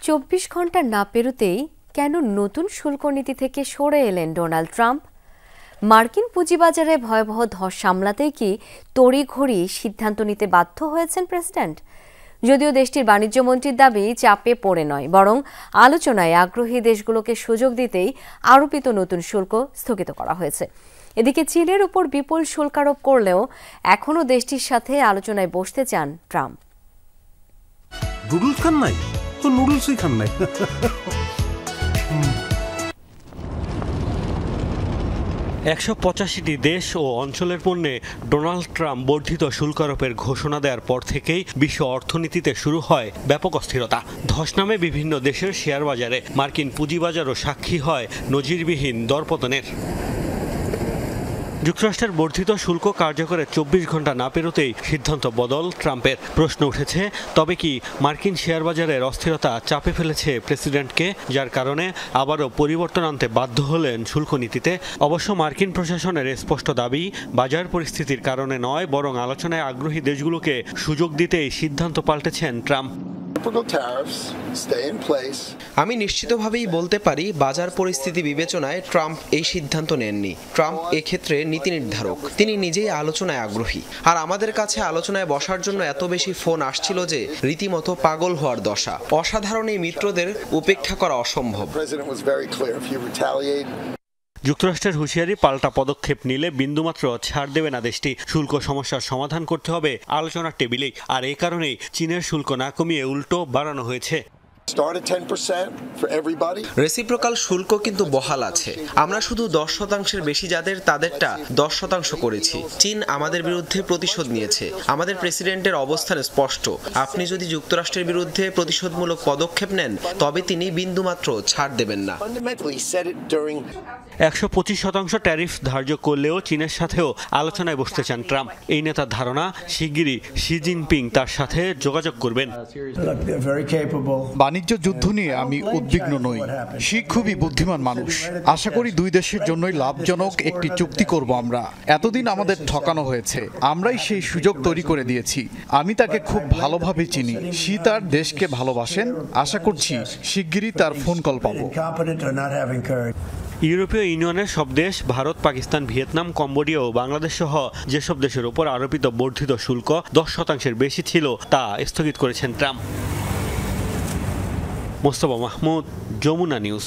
24 ঘন্টা না পেরোতেই কেন নতুন শুল্ক নীতি থেকে সরে এলেন ডোনাল্ড ট্রাম্প? মার্কিন পুঁজিবাজারে ভয়াবহ ধস সামলাতেই কি তড়িঘড়ি সিদ্ধান্ত নিতে বাধ্য হয়েছেন প্রেসিডেন্ট? যদিও দেশটির বাণিজ্যমন্ত্রীর দাবি চাপে পড়ে নয়, বরং আলোচনায় আগ্রহী দেশগুলোকে সুযোগ দিতেই আরোপিত নতুন শুল্ক স্থগিত করা হয়েছে। এদিকে চীনের উপর বিপুল শুল্ক আরোপ করলেও এখনও দেশটির সাথে আলোচনায় বসতে চান ট্রাম্প। নুডলস খান নাই তো নুডলসই খান নাই। 185টি দেশ ও অঞ্চলের পণ্যে ডোনাল্ড ট্রাম্প বর্ধিত শুল্ক আরোপের ঘোষণা দেওয়ার পর থেকেই বিশ্ব অর্থনীতিতে শুরু হয় ব্যাপক অস্থিরতা। ধস নামে বিভিন্ন দেশের শেয়ার বাজারে মার্কিন পুঁজিবাজারও সাক্ষী হয় নজিরবিহীন দরপতনের। যুক্তরাষ্ট্রের বর্ধিত শুল্ক কার্যকরের 24 ঘন্টা না পেরোতেই সিদ্ধান্ত বদল ট্রাম্পের। প্রশ্ন উঠেছে, তবে কি মার্কিন শেয়ার বাজারের অস্থিরতা চাপে ফেলেছে প্রেসিডেন্টকে, যার কারণে আবারও পরিবর্তন আনতে বাধ্য হলেন শুল্ক নীতিতে? অবশ্য মার্কিন প্রশাসনের স্পষ্ট দাবি, বাজার পরিস্থিতির কারণে নয়, বরং আলোচনায় আগ্রহী দেশগুলোকে সুযোগ দিতেই সিদ্ধান্ত পাল্টেছেন ট্রাম্প। আমি নিশ্চিতভাবেই বলতে পারি, বাজার পরিস্থিতি বিবেচনায় ট্রাম্প এই সিদ্ধান্ত নেননি। ট্রাম্প এক্ষেত্রে নীতি নির্ধারক, তিনি নিজেই আলোচনায় আগ্রহী। আর আমাদের কাছে আলোচনায় বসার জন্য এত বেশি ফোন আসছিল যে রীতিমতো পাগল হওয়ার দশা। অসাধারণ এই মিত্রদের উপেক্ষা করা অসম্ভব। যুক্তরাষ্ট্রের হুঁশিয়ারি, পাল্টা পদক্ষেপ নিলে বিন্দুমাত্র ছাড় দেবে না দেশটি। শুল্ক সমস্যার সমাধান করতে হবে আলোচনার টেবিলেই। আর এই কারণেই চীনের শুল্ক না কমিয়ে উল্টো বাড়ানো হয়েছে। রেসিপ্রোকাল শুল্ক কিন্তু বহাল আছে। আমরা শুধু 10% বেশি যাদের, তাদেরটা 10% করেছি। চীন আমাদের বিরুদ্ধে প্রতিশোধ নিয়েছে। আমাদের প্রেসিডেন্টের অবস্থান স্পষ্ট। আপনি যদি যুক্তরাষ্ট্রের বিরুদ্ধে প্রতিশোধমূলক পদক্ষেপ নেন, তবে তিনি বিন্দুমাত্র ছাড় দেবেন না। 125% ট্যারিফ ধার্য করলেও চীনের সাথেও আলোচনায় বসতে চান ট্রাম্প। এই নেতার ধারণা, শিগগিরই শি জিনপিং তার সাথে যোগাযোগ করবেন। বাণিজ্য যুদ্ধ নিয়ে আমি উদ্বিগ্ন নই। শি খুবই বুদ্ধিমান মানুষ। আশা করি দুই দেশের জন্যই লাভজনক একটি চুক্তি করব আমরা। এতদিন আমাদের ঠকানো হয়েছে, আমরাই সেই সুযোগ তৈরি করে দিয়েছি। আমি তাকে খুব ভালোভাবে চিনি। শি তার দেশকে ভালোবাসেন। আশা করছি শিগগিরই তার ফোন কল পাবো। ইউরোপীয় ইউনিয়নের সব দেশ, ভারত, পাকিস্তান, ভিয়েতনাম, কম্বোডিয়া ও বাংলাদেশ সহ যেসব দেশের উপর আরোপিত বর্ধিত শুল্ক 10% বেশি ছিল, তা স্থগিত করেছেন ট্রাম্প। মোস্তফা মাহমুদ, যমুনা নিউজ।